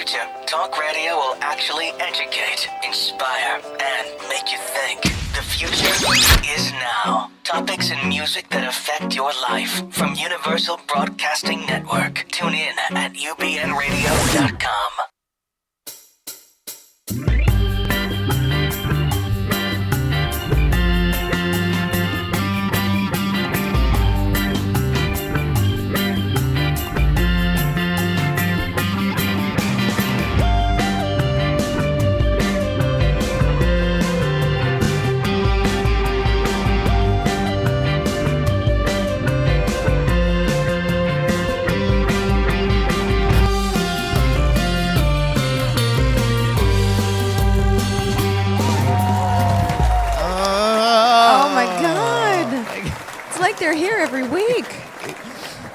future, talk radio will actually educate, inspire, and make you think. The future is now. Topics and music that affect your life from Universal Broadcasting Network. Tune in at ubnradio.com. They're here every week.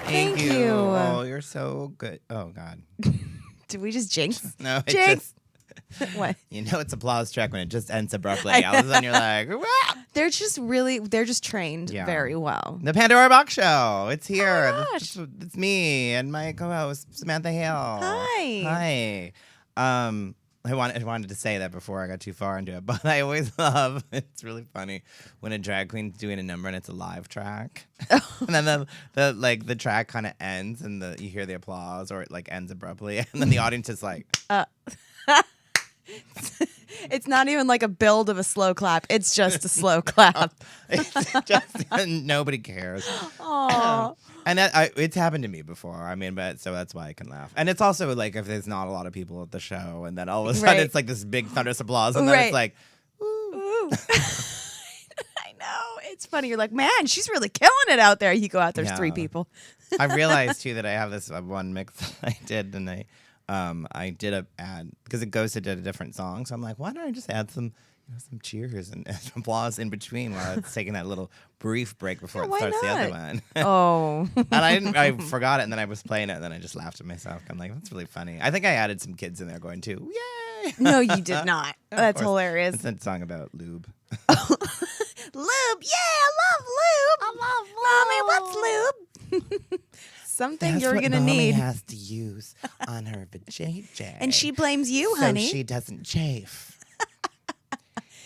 Thank you. Oh, you're so good. Oh, God. Did we just jinx? No, it jinx. just... What? You know it's applause track when it just ends abruptly. All of a sudden you're like, wah! They're just trained very well. The Pandora Boxx show. It's here. Oh my gosh. It's me and my co-host, Samantha Hale. Hi. Hi. I wanted to say that before I got too far into it, but I always love, it's really funny when a drag queen's doing a number and it's a live track. And then the track kind of ends and you hear the applause, or it like ends abruptly, and then the audience is like It's not even like a build of a slow clap. It's just a slow clap. It's just nobody cares. Aww. And it's happened to me before. I mean, so that's why I can laugh. And it's also like if there's not a lot of people at the show, and then all of a sudden it's like this big thunderous applause, and then it's like, ooh. I know. It's funny. You're like, man, she's really killing it out there. You go out, there's 3 people. I realized too that I have this one mix that I did, and I did a ad because it goes to a different song. So I'm like, why don't I just add some cheers and applause in between while it's taking that little brief break before it starts the other one. Oh. And I forgot it, and then I was playing it, and then I just laughed at myself. I'm like, that's really funny. I think I added some kids in there going too, yay! No, you did not. That's hilarious. It's a song about lube. Lube, yeah, I love lube. Mommy, what's lube? Something That's you're what gonna Mommy need. has to use on her vajayjay. And she blames you, honey. So she doesn't chafe.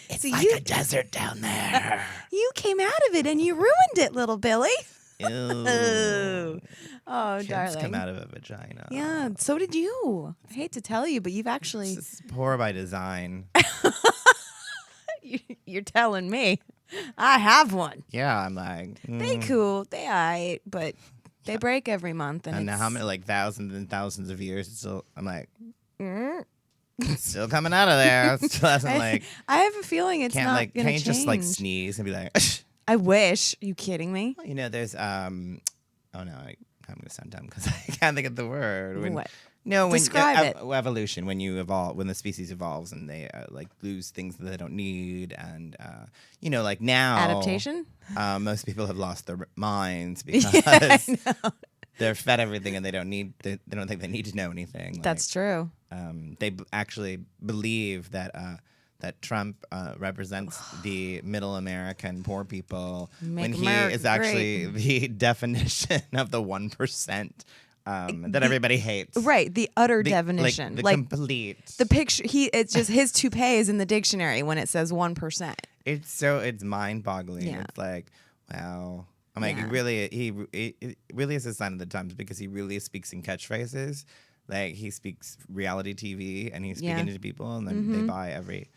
It's So like a desert down there. You came out of it and you ruined it, little Billy. Ew. Oh, Kids darling. come out of a vagina. Yeah, so did you. I hate to tell you, but you've actually... It's poor by design. You're telling me. I have one. Yeah, I'm like... They cool. They aight, but they break every month. And how many, like, thousands and thousands of years, it's still... I'm like... It's still coming out of there. It still hasn't, like... I have a feeling it's not going to change. Can't you just, like, sneeze and be like... I wish. Are you kidding me? You know, there's... Oh, no, I'm going to sound dumb because I can't think of the word. What? No, when Describe it. Evolution, when you evolve, when the species evolves and they like lose things that they don't need, and like now Adaptation. Most people have lost their minds because they're fed everything and they don't think they need to know anything. That's true. They actually believe that that Trump represents the middle American poor people when he is actually the definition of the 1%. That everybody hates. Right, the utter definition. Like the complete. The picture, it's just his toupee is in the dictionary when it says 1%. It's mind-boggling. Yeah. It's like, wow. I'm like, it really is a sign of the times because he really speaks in catchphrases. Like, he speaks reality TV and he's speaking to people and then they buy every...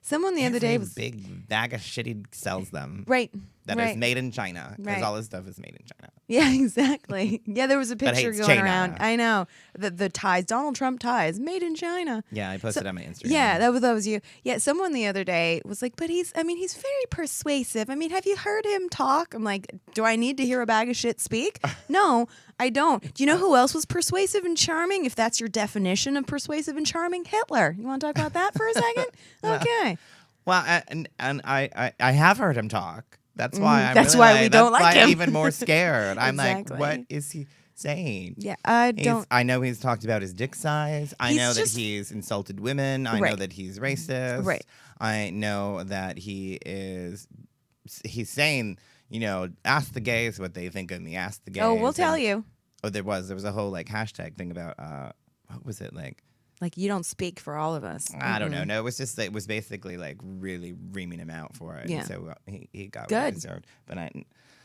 Someone the other day was... big bag of shit he sells them. Right. That is made in China. Because all his stuff is made in China. Yeah, exactly. Yeah, there was a picture going China. around. I know. The ties, Donald Trump ties, made in China. Yeah, I posted on my Instagram. Yeah, that was you. Yeah, someone the other day was like, but he's very persuasive. I mean, have you heard him talk? I'm like, do I need to hear a bag of shit speak? No, I don't. Do you know who else was persuasive and charming? If that's your definition of persuasive and charming, Hitler. You want to talk about that for a second? Okay. Well, and I have heard him talk. That's why I'm that's really why like, we don't that's like why him. I'm even more scared. I'm Exactly. like, what is he saying? Yeah, I don't. I know he's talked about his dick size. I know that he's insulted women. I know that he's racist. Right. I know that he's saying, ask the gays what they think of me. Ask the gays. Oh, we'll tell you. Oh, there was a whole like hashtag thing about what was it like? Like you don't speak for all of us. I don't know. No, it was basically like really reaming him out for it. Yeah. So he got what Good. he deserved. But I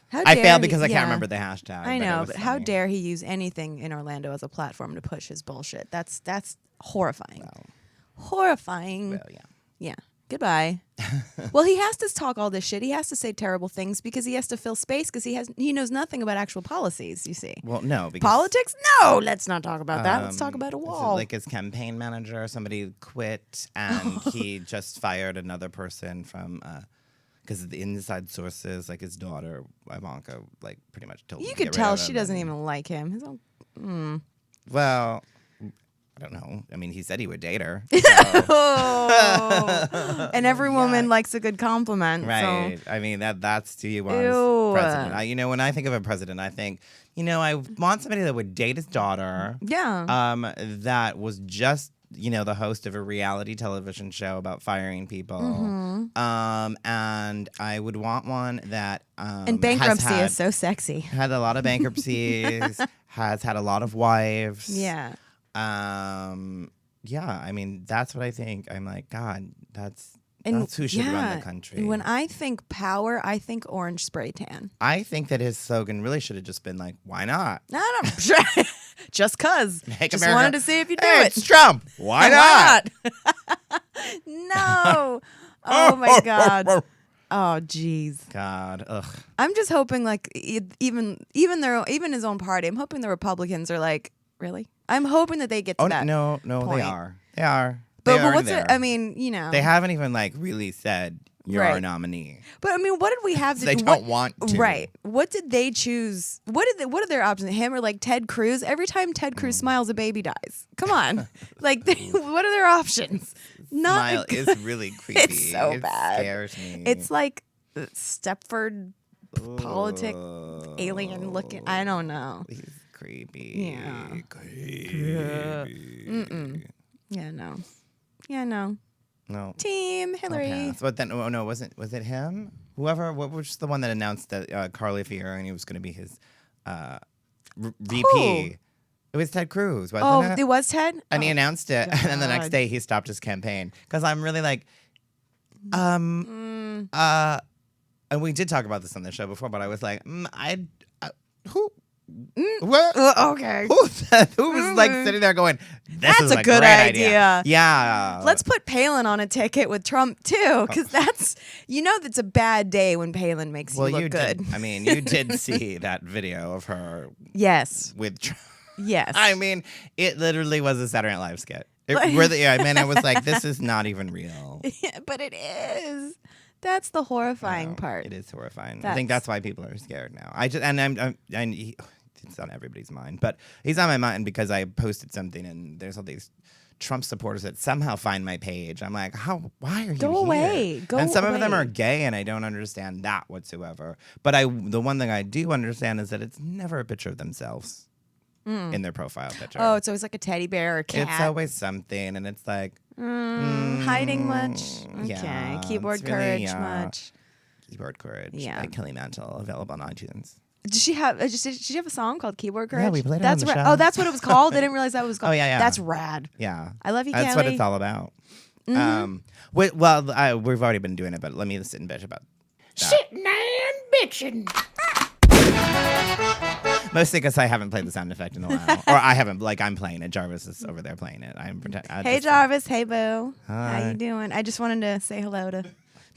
How failed because I yeah. can't remember the hashtag. I it know, was but how funny. dare he use anything in Orlando as a platform to push his bullshit? That's horrifying. Well, Horrifying. well, yeah. Yeah. Goodbye. Well, he has to talk all this shit. He has to say terrible things because he has to fill space because he knows nothing about actual policies, you see. Well, no. Because, Politics? No, let's not talk about that. Let's talk about a is it wall. like his campaign manager, somebody quit and he just fired another person from because the inside sources, like his daughter Ivanka, like pretty much told him You to could get rid tell of she him doesn't and- even like him. His own, Well, I don't know. I mean, he said he would date her. oh. And every woman likes a good compliment. Right. I mean, that's who you want Ew. as president. When I think of a president, I think, I want somebody that would date his daughter. So, yeah. That was just, the host of a reality television show about firing people. And I would want one that And bankruptcy is so sexy. had a lot of bankruptcies, has had a lot of wives. Yeah. Yeah, I mean, that's what I think. I'm like, God, that's who should run the country. When I think power, I think orange spray tan. I think that his slogan really should have just been like, why not? I don't just cause. Make Just America- wanted to see if you do Hey, it. it's Trump. Why not? No. Oh my God. Oh jeez. God, ugh. I'm just hoping like even his own party. I'm hoping the Republicans are like, really? I'm hoping that they get to Oh that. no, point. they are. They are. But They are what's there. it? I mean, They haven't even like really said you're our Right. nominee. But I mean, what did we have to They do? don't want to. Right. What did they choose? What are their options? Him or like Ted Cruz? Every time Ted Cruz smiles, a baby dies. Come on. Like, what are their options? Not Smile is really creepy. It's so it bad. Scares me. It's like Stepford politic alien looking. I don't know. He's creepy. Yeah. Creepy. Yeah, no. Yeah, no. No. Team Hillary. Okay. But then, was it him? Whoever, what was the one that announced that Carly Fiorina was going to be his VP? Who? It was Ted Cruz, wasn't It was Ted? And he Oh, announced it, and then the next God. day he stopped his campaign. Because I'm really like, and we did talk about this on the show before, but I was like, who? What? Okay. Who was like sitting there going, this is That's a good great idea. Yeah. Let's put Palin on a ticket with Trump too, because that's that's a bad day when Palin makes you look good. Did. I mean, you did see that video of her Yes. with Trump. Yes. I mean, it literally was a Saturday Night Live skit. I was like, this is not even real. But it is. That's the horrifying part. It is horrifying. I think that's why people are scared now. It's on everybody's mind, but he's on my mind because I posted something and there's all these Trump supporters that somehow find my page. I'm like, why are you Go here? away. Go And some of them away. are gay, and I don't understand that whatsoever. But the one thing I do understand is that it's never a picture of themselves in their profile picture. Oh, it's always like a teddy bear or a cat. It's always something, and it's like hiding much. Okay. yeah, Keyboard it's really, courage much. Keyboard Courage Yeah. by Kelly Mantle, available on iTunes. Did she have a song called Keyboard Courage? Yeah, we played it That's on the ra- show. Oh, that's what it was called? I didn't realize that was called. Oh, yeah. That's rad. Yeah. I love you, That's Kelly. what it's all about. We've already been doing it, but let me sit and bitch about that. Sitting and bitching. Mostly because I haven't played the sound effect in a while. Or I haven't, I'm playing it. Jarvis is over there playing it. Hey, Jarvis. Hey, Boo. How Hi. you doing? I just wanted to say hello to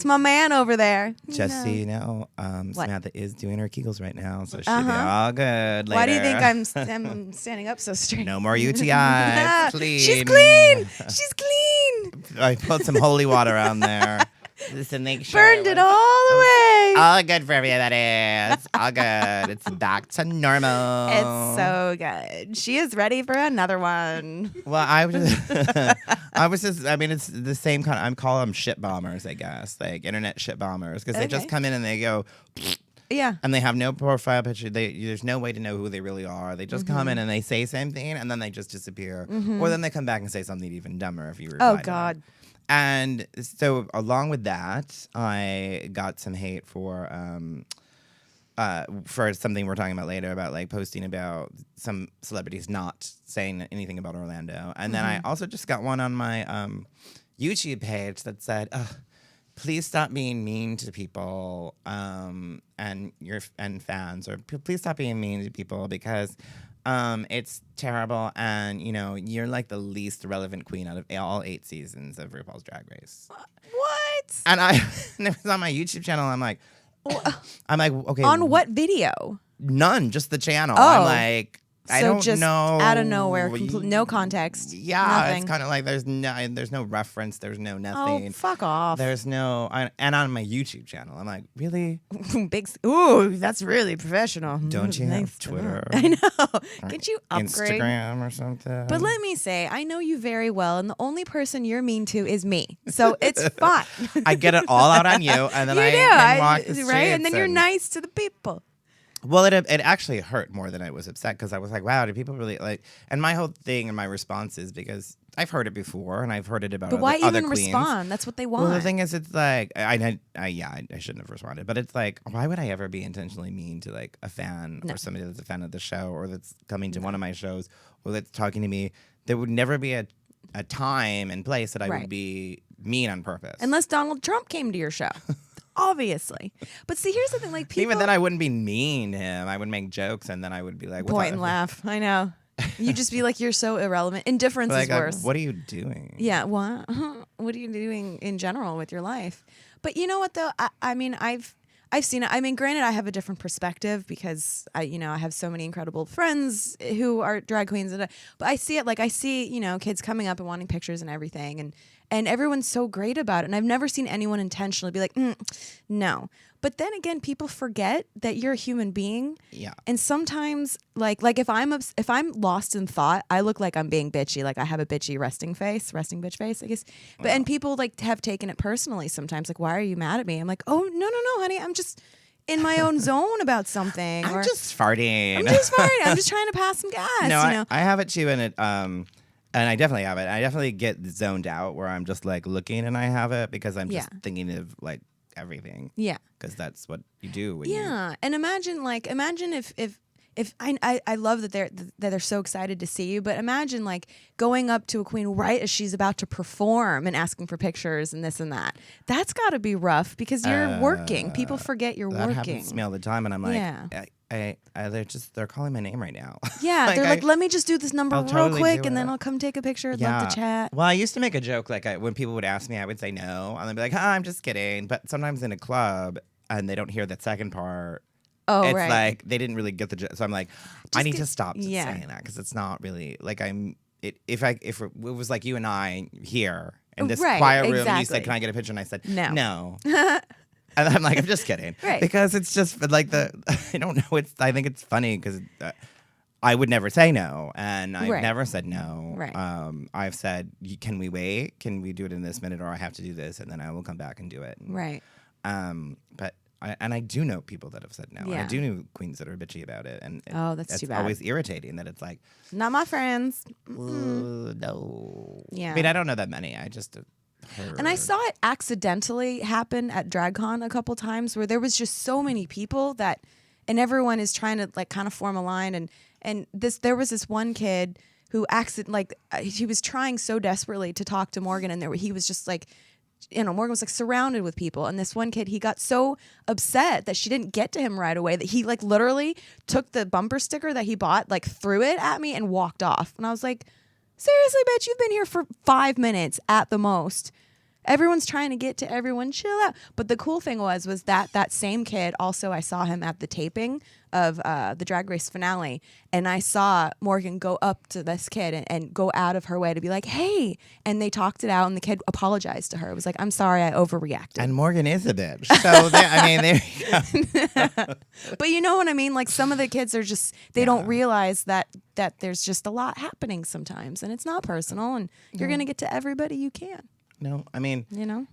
my man over there. Just so you know, Samantha is doing her Kegels right now, so she'll be Uh-huh. all good later. Why do you think I'm standing up so straight? No more UTIs. Clean. She's clean. She's clean. I put some holy water on there. Just to make sure. Burned it all away. All good for everybody. It's all good. It's back to normal. It's so good. She is ready for another one. Well, I mean, it's the same kind of, I'm calling them shit bombers, I guess, like internet shit bombers, because they just Okay. come in and they go, Yeah. and they have no profile picture. There's no way to know who they really are. They just come in and they say something, and then they just disappear. Or then they come back and say something even dumber if you reply Oh, to them. God. And so along with that, I got some hate for for something we're talking about later about like posting about some celebrities not saying anything about Orlando. And then I also just got one on my YouTube page that said, please stop being mean to people and fans, or please stop being mean to people because it's terrible, and you're like the least relevant queen out of all 8 seasons of RuPaul's Drag Race. What? And it was on my YouTube channel. I'm like, okay. On what video? None, just the channel. Oh. I'm like, I So don't just know. out of nowhere, no context. Yeah, nothing. it's kind of like there's no reference, there's no nothing. Oh, fuck off. There's no, and on my YouTube channel, I'm like, really? Ooh, that's really professional. Don't you Nice have to know. Twitter? I know. Could you upgrade? Instagram or something? But let me say, I know you very well, and the only person you're mean to is me. So it's fine. I get it all out on you, and then You I do, can walk the streets. right? And then you're nice to the people. Well, it actually hurt more than I was upset, because I was like, wow, do people really like? And my whole thing and my response is because I've heard it before, and I've heard it about But why other even queens. respond? That's what they want. Well, the thing is, it's like I shouldn't have responded, but it's like, why would I ever be intentionally mean to like a fan or somebody that's a fan of the show, or that's coming to one of my shows, or that's talking to me? There would never be a time and place that I would be mean on purpose, Unless Donald Trump came to your show. Obviously. But see, here's the thing, like people Even then, I wouldn't be mean to him. I would make jokes, and then I would be like, point and laugh. I know. You just be like, you're so irrelevant. Indifference is worse. What are you doing? Yeah, what? What are you doing in general with your life? But you know what though? I mean, I've seen it. I mean, granted, I have a different perspective because I have so many incredible friends who are drag queens, but I see it like I see kids coming up and wanting pictures and everything, and everyone's so great about it. And I've never seen anyone intentionally be like, no. But then again, people forget that you're a human being. Yeah. And sometimes, like if I'm lost in thought, I look like I'm being bitchy. Like I have a bitchy resting bitch face, I guess. But and people like have taken it personally sometimes. Like, why are you mad at me? I'm like, oh no, honey, I'm just in my own zone about something. I'm just farting. I'm just trying to pass some gas. No, I have it too, and it and I definitely have it. I definitely get zoned out where I'm just like looking, and I have it because I'm just thinking of like everything. Yeah. Because that's what you do. When And imagine if I love that they're so excited to see you, but imagine like going up to a queen right as she's about to perform and asking for pictures and this and that. That's got to be rough because you're working. People forget you're that working. happens to me all the time, and I'm like, they're calling my name right now. Yeah, they're like, let me just do this number I'll real totally quick, do and then it. I'll come take a picture. I'd love to chat. Well, I used to make a joke like when people would ask me, I would say no, and they'd be like, I'm just kidding. But sometimes in a club, and they don't hear that second part. Oh, it's right. like they didn't really get the joke. So I'm like, I need to stop yeah. saying that because it's not really like if it was like you and I here in this Right, quiet room, and you exactly. said, "Can I get a picture?" And I said, No. And I'm like, I'm just kidding, Right. because it's just like I don't know. I think it's funny because I would never say no, and I've Right. never said no. Right. I've said, can we wait? Can we do it in this minute, or I have to do this, and then I will come back and do it. Right. But I do know people that have said no. And Yeah. I do know queens that are bitchy about it, and That's too bad. always irritating that it's like, Not my friends. no. Yeah. I mean, I don't know that many. I just heard. And I saw it accidentally happen at DragCon a couple times where there was just so many people and everyone is trying to like kind of form a line. And there was this one kid who he was trying so desperately to talk to Morgan, and he was just like, Morgan was like surrounded with people, and this one kid, he got so upset that she didn't get to him right away that he like literally took the bumper sticker that he bought, like threw it at me and walked off. And I was like, seriously, bitch, you've been here for 5 minutes at the most. Everyone's trying to get to everyone. Chill out. But the cool thing was that same kid, also I saw him at the taping of the Drag Race finale, and I saw Morgan go up to this kid and go out of her way to be like, hey, and they talked it out, and the kid apologized to her. It was like, I'm sorry, I overreacted. And Morgan is a bitch. So there you go. But you know what I mean? Like some of the kids are just, they don't realize that there's just a lot happening sometimes, and it's not personal, and you're going to get to everybody you can. No, I mean,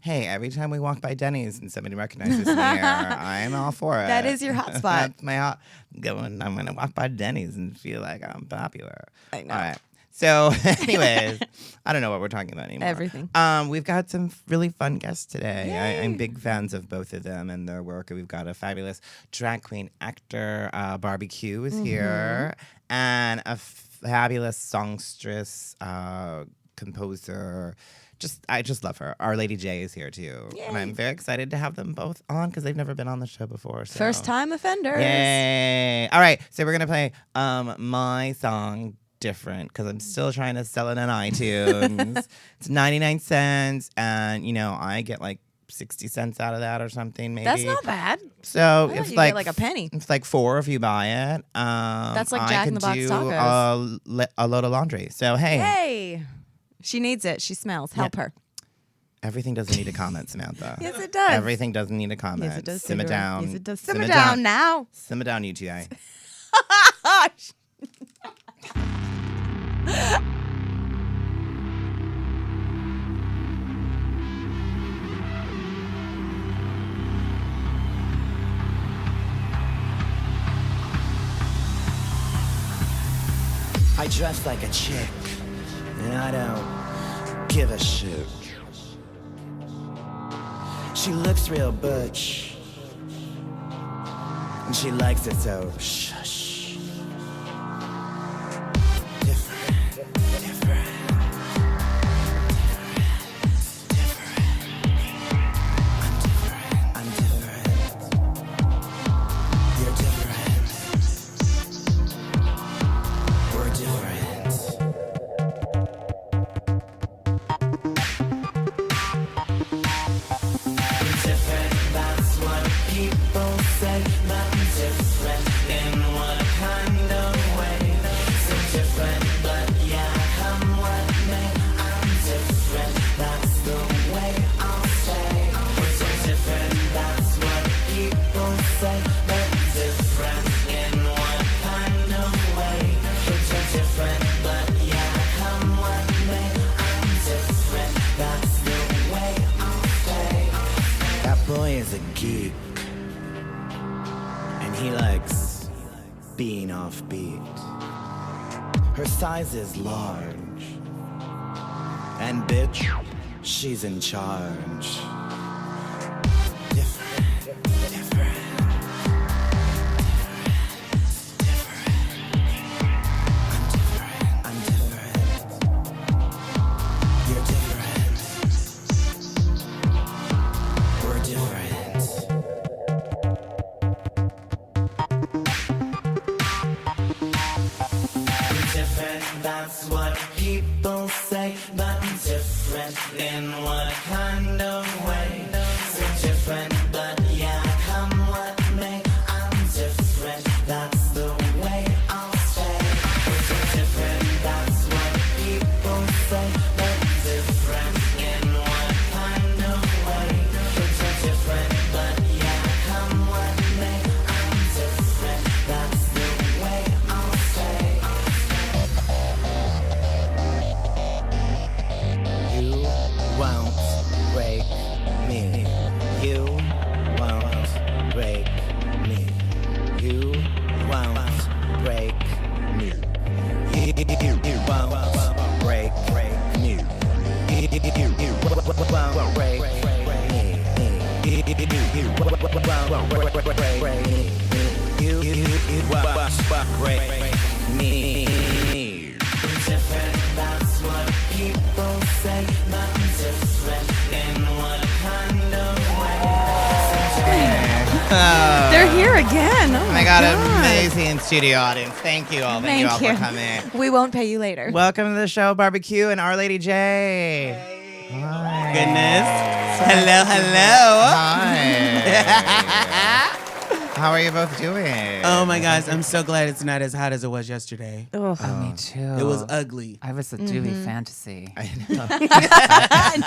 Hey, every time we walk by Denny's and somebody recognizes me, I'm all for it. That is your hot spot. That's my hot. I'm gonna walk by Denny's and feel like I'm popular. I know. All right. So, anyways, I don't know what we're talking about anymore. Everything. We've got some really fun guests today. Yay. I'm big fans of both of them and their work. We've got a fabulous drag queen actor, Barbie Q, is here, and a fabulous songstress, composer. I just love her. Our Lady J is here too. Yay. And I'm very excited to have them both on because they've never been on the show before. So. First time offenders. Yay. All right. So we're going to play my song, Different, because I'm still trying to sell it on iTunes. It's 99 cents. And, I get like 60 cents out of that or something, maybe. That's not bad. So I if you like get like a penny. It's like 4 if you buy it. That's like I Jack in the Box could do tacos. a load of laundry. So hey, Hey. She needs it. She smells. Help her. everything doesn't need a comment, Samantha. Yes, it does. Everything doesn't need a comment. Yes, it does. Simmer Cigarette. down. Yes, it does. Simmer down now. Simmer down, UTI. I dress like a chick, and I don't give a shit. She looks real butch, and she likes it so shush. Different, different, I'm different. You're different. We're different. Different, that's what people say. But I'm different in what kind of way? So different, but yeah, come what may. I'm different, that's the way I'll say. We're so different, that's what people say. But different in what kind of way? We're so different, but yeah, come what may. I'm different, that's the way I'll say. That boy is a geek, and he likes being offbeat. Her size is large, and bitch, she's in charge. Different, different, I'm different. You're different. We're different. Different, that's what people say. But I'm different in what kind of way? So different, but yeah, come what may. I'm different, that's the way I'll say. We're so different, that's what people say. But different in what kind of way? We're so different, but yeah, come what may. I'm different, that's the way I'll say. You won't break me. You won't break me. You won't break me. You won't break me. You won't break me. You won't break me. You won't break me. Different, that's what people say. But I'm different in what kind of way? They're here again. Oh I my got an God. amazing studio audience. Thank you all. Thank you all for coming. We won't pay you later. Welcome to the show, Barbecue and Our Lady J. Hi. Goodness. Hello, hello. Hi. How are you both doing? Oh my gosh, I'm so glad it's not as hot as it was yesterday. Ugh. Me too. It was ugly. I was a dewy fantasy. I know.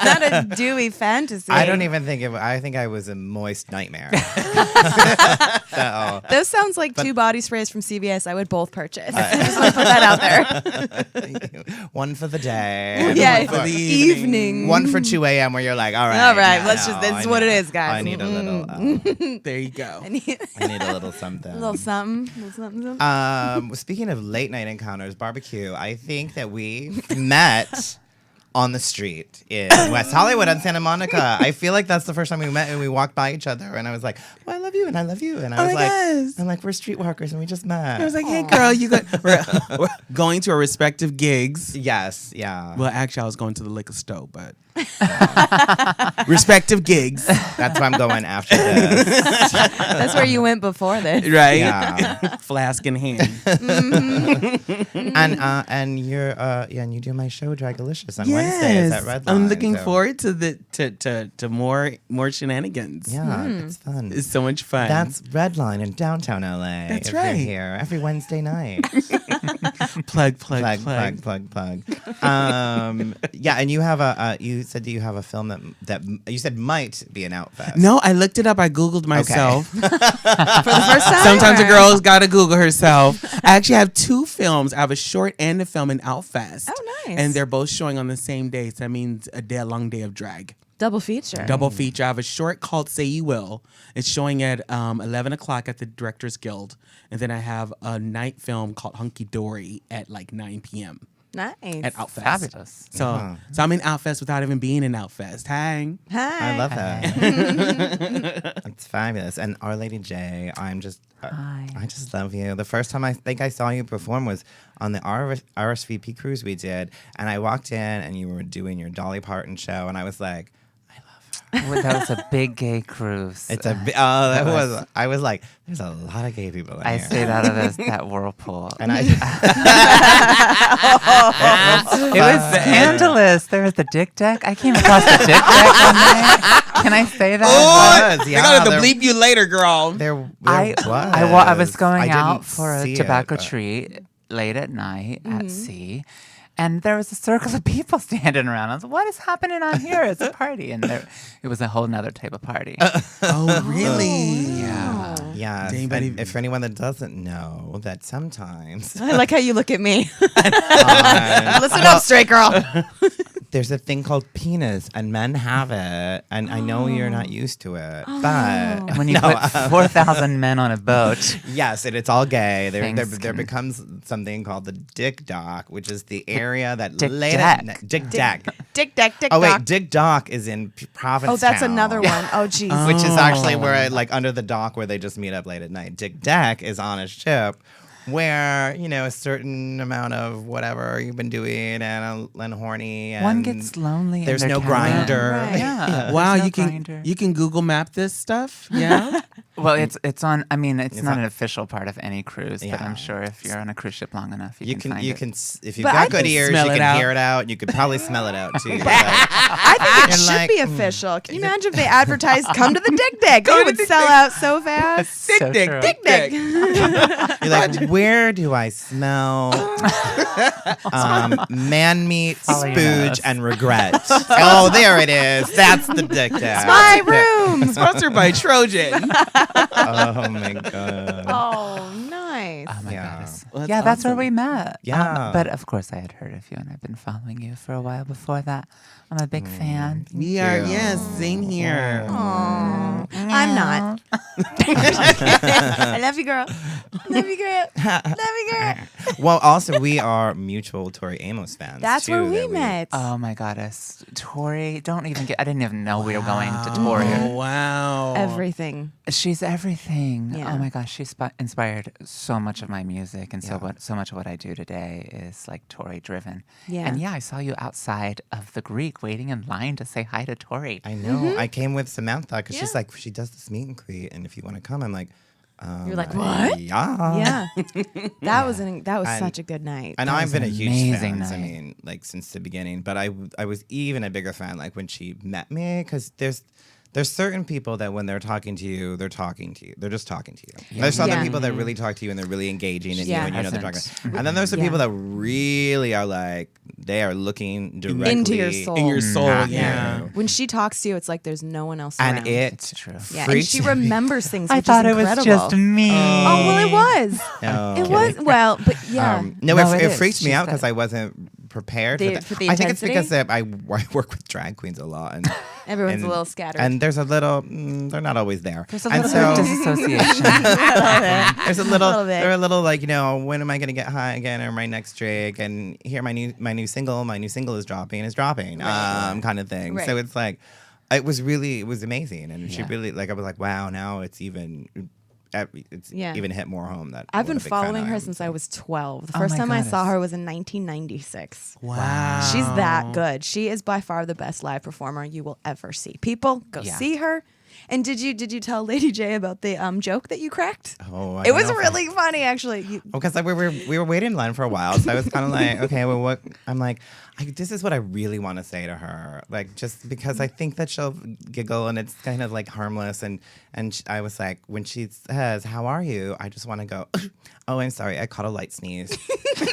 Not a dewy fantasy. I don't even think I think I was a moist nightmare. So, Those sounds like 2 body sprays from CVS I would both purchase. I just want to put that out there. one for the day. Yeah, for the evening. One for 2 a.m. where you're like, all right. All right, yeah, let's no, just, this I is what it need- is, guys. I need a little. There you go. I need a little something. A little something. Speaking of late night encounters, barbecue, I think that we met on the street in West Hollywood on Santa Monica. I feel like that's the first time we met and we walked by each other and I was like, well, I love you and I love you. And I was like, I'm like, we're streetwalkers and we just met. I was like, hey, girl, we're going to our respective gigs. Yes, yeah. Well, actually, I was going to the liquor store, but respective gigs. That's where I'm going after this. That's where you went before this. Right? Yeah. Flask in hand. And you're and you do my show Dragalicious on Wednesday. Is that Red Line? I'm looking forward to to more shenanigans. Yeah, it's fun. It's so much fun. That's Red Line in downtown LA. That's if right. You're here every Wednesday night. plug. Yeah, and you have you said you have a film that you said might be an Outfest. No, I looked it up. I Googled myself. For the first time? Sometimes a or- girl's got to Google herself. I actually have 2 films. I have a short and a film in Outfest. Oh, nice. And they're both showing on the same day. So that means a long day of drag. Double feature. Double feature. I have a short called Say You Will. It's showing at 11 o'clock at the Directors Guild. And then I have a night film called Hunky Dory at like 9 p.m. Nice. at Outfest. Fabulous. So I'm in Outfest without even being in Outfest. Hi. Hi. I love that. It's fabulous. And Our Lady J, I'm just, Hi. I just love you. The first time I think I saw you perform was on the RSVP cruise we did, and I walked in and you were doing your Dolly Parton show, and I was like, Well, that was a big gay cruise. it's a that was. I was like, there's a lot of gay people in I here. stayed out of that whirlpool. And I, It was scandalous. There was the dick deck. I came across the dick deck one night. Can I say that? was, They're yeah, gonna have to there- bleep you later, girl. there I was. I was going I out didn't for a see it, tobacco but- treat late at night at sea. And there was a circle of people standing around. I was like, what is happening on here? It's a party. And it was a whole nother type of party. Oh, really? Yeah. Yeah, Did anybody- and if for anyone that doesn't know, that sometimes I like how you look at me. uh, Listen up, straight girl. there's a thing called penis, and men have it, and I know you're not used to it, but And when you put 4,000 men on a boat, yes, it's all gay. There Things there can- becomes something called the dick dock, which is the area that Dick late deck. at night, dick deck. Dick deck, dick Oh wait, dock. dick dock is in Provincetown. Oh, that's another one. Oh, jeez. Which is actually where, like, under the dock where they just meet up late at night. Dick deck is on a ship where, you know, a certain amount of whatever you've been doing and horny. And one gets lonely. in There's their no cabin. grinder. Right. Yeah. Wow, there's no you can grinder. you can Google Map this stuff. Yeah. Well, it's on. I mean, it's not on- an official part of any cruise, but Yeah. I'm sure if you're on a cruise ship long enough, You can find you it. can if you've But I got good can ears, smell you it can out. hear it out. You could probably smell it out too. Like, I think it You're should like, be official. Can you imagine if they advertised, come to the dick deck? It would sell out so fast. So dick, true. dick, Dick. you're like, where do I smell man meat, Follow your spooge, nose. and regret? Oh, there it is. That's the dick deck. My room. Sponsored by Trojan. Oh my god. Oh, nice. Oh my Yeah. goodness. Well, that's Yeah, that's where awesome. we met. Yeah. But of course, I had heard of you, and I've been following you for a while before that. I'm a big fan. We are, you. yes, same here. Aw. I'm not. I love you, girl. Love you, girl. Love you, girl. Well, also we are mutual Tori Amos fans. That's too, where we that met. Oh my goddess, Tori! Don't even get. I didn't even know we were going to Tori. Oh, wow. Everything. She's everything. Yeah. Oh my gosh, she's inspired so much of my music, and Yeah. so much of what I do today is like Tori driven. Yeah. And yeah, I saw you outside of the Greek, waiting in line to say hi to Tori. I know. I came with Samantha because she's Yeah. like, she does this meet and greet, and if you want to come, I'm like, You're like, what? Yeah. Yeah. That was And- such a good night. And That I've was been a an huge amazing fan. I night. mean, like since the beginning. But I was even a bigger fan like when she met me because there's certain people that when they're talking to you, they're talking to you. They're just talking to you. There's other Yeah. people that really talk to you and they're really engaging in Yeah. you and you know they're talking. Present. And then there's the Yeah. people that really are like they are looking directly Into your soul. In your soul, at yeah. you. When she talks to you, it's like there's no one else And around. It's it true. yeah, and freaks she me. remembers things. I which thought is it was incredible. just me. Oh well, it was. No. It was. Well, but yeah. No, No, it it is. freaked me She's out because got- I wasn't prepared for the I think it's intensity? because I work with drag queens a lot, and Everyone's a little scattered. and there's a little. They're not always there. There's a and little bit of disassociation. there's a little. bit. They're a little like, when am I gonna get high again or my next drink? And here my new single is dropping kind of thing. Right. So it's like, it was amazing, and she really I was like, wow, now it's even even hit more home that I've what been a big fan following I her am. since I was 12. The Oh first my time I saw goodness. her was in 1996. Wow. She's that good. She is by far the best live performer you will ever see. People, go Yeah. see her. And did you tell Lady J about the joke that you cracked? Oh, It was really funny, actually. because we were waiting in line for a while, so I was kind of like, okay, well, what? I'm like, this is what I really want to say to her, like, just because I think that she'll giggle and it's kind of like harmless, and I was like, when she says, "How are you?" I just want to go, "Oh, I'm sorry, I caught a light sneeze." She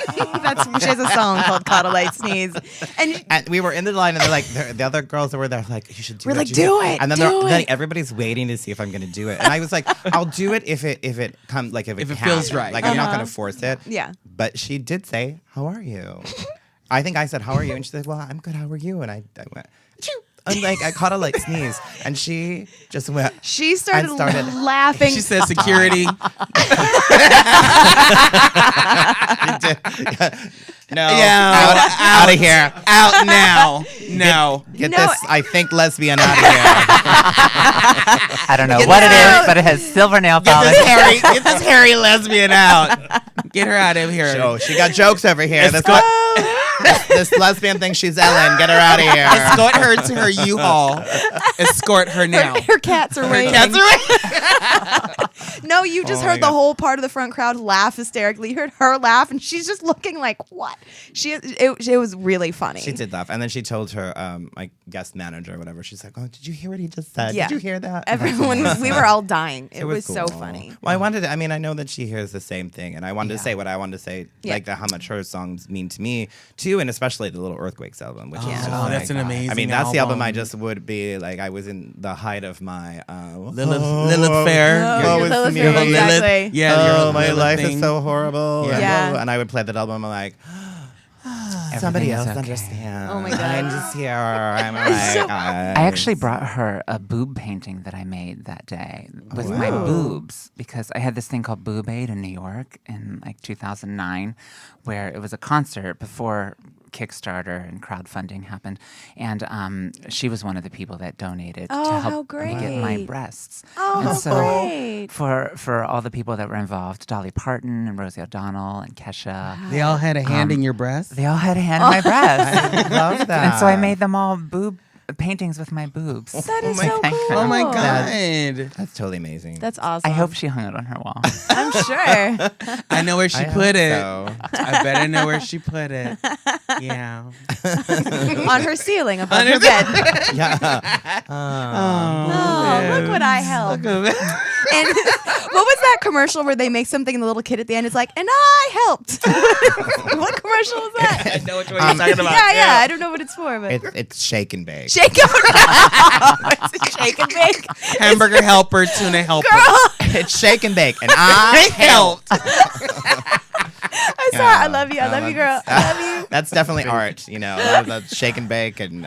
has a song called "Caught a Light Sneeze," And we were in the line, and they're like, the other girls that were there, like, you should do We're it. like, you do should." it, And then do then it. everybody's waiting to see if I'm gonna do it, and I was like, I'll do it if it comes, like if it it counts. feels right. Like I'm not gonna force it. Yeah. But she did say, "How are you?" I think I said, "How are you?" And she said, "Well, I'm good. How are you?" And I went, "Achoo." I'm like, I caught a light sneeze, and she just went. She started started- laughing. She said security. No, Yeah, out of here. Out now. No. Get No. this, I think, lesbian out of here. I don't know what it is, but it has silver nail polish. Get this hairy lesbian out. Get her out of here. Oh, she got jokes over here. Escort, This lesbian thinks she's Ellen. Get her out of here. escort her to her U-Haul. Escort her now. her cats are waiting. Cats are No, you just Oh my heard the God. whole part of the front crowd laugh hysterically. You heard her laugh, and she's just looking like, what? It was really funny. She did laugh, and then she told her like guest manager or whatever. She's like, "Oh, did you hear what he just said? Yeah. Did you hear that?" Everyone, we were all dying. It was so cool. funny. Well, I wanted to, I mean, I know that she hears the same thing, and I wanted to say what I wanted to say, Yeah. like how much her songs mean to me too, and especially the Little Earthquakes album, which is just Oh, that's an amazing I mean, that's the album I album. just would be like, I was in the height of my Lilith Fair. Oh, Woe your is Lilith me. Fair, Lilith. exactly. Yeah, Oh, your my Lilith life thing. is so horrible. Yeah. And I would play that album. I'm like, somebody Everything is else okay. understands. Oh my God. I'm just here. I'm like, I actually brought her a boob painting that I made that day with my Ooh. boobs, because I had this thing called Boob Aid in New York in like 2009, where it was a concert before Kickstarter and crowdfunding happened, and she was one of the people that donated Oh, to how help me get my great. breasts. Oh, and how so great. for all the people that were involved, Dolly Parton and Rosie O'Donnell and Kesha, They all had a hand in your breast. they all had a hand in my breasts. I love that. And so I made them all boob paintings with my boobs. That is my so God. cool. Oh my God. That's totally amazing. That's awesome. I hope she hung it on her wall. I'm sure. I know where she I put hope it. so. I better know where she put it. Yeah. On her ceiling above her bed. Yeah. Oh, look what I helped. And what was that commercial where they make something and the little kid at the end is like, and I helped? What commercial is that? I know which one you're talking about. Yeah. I don't know what it's for, but It's shake and bake. shake it. It's a shake and bake. Hamburger helper, tuna helper. It's shake and bake, and I helped. I saw it. I love you. I love you, girl. I love you. That's definitely art, that's shake and bake and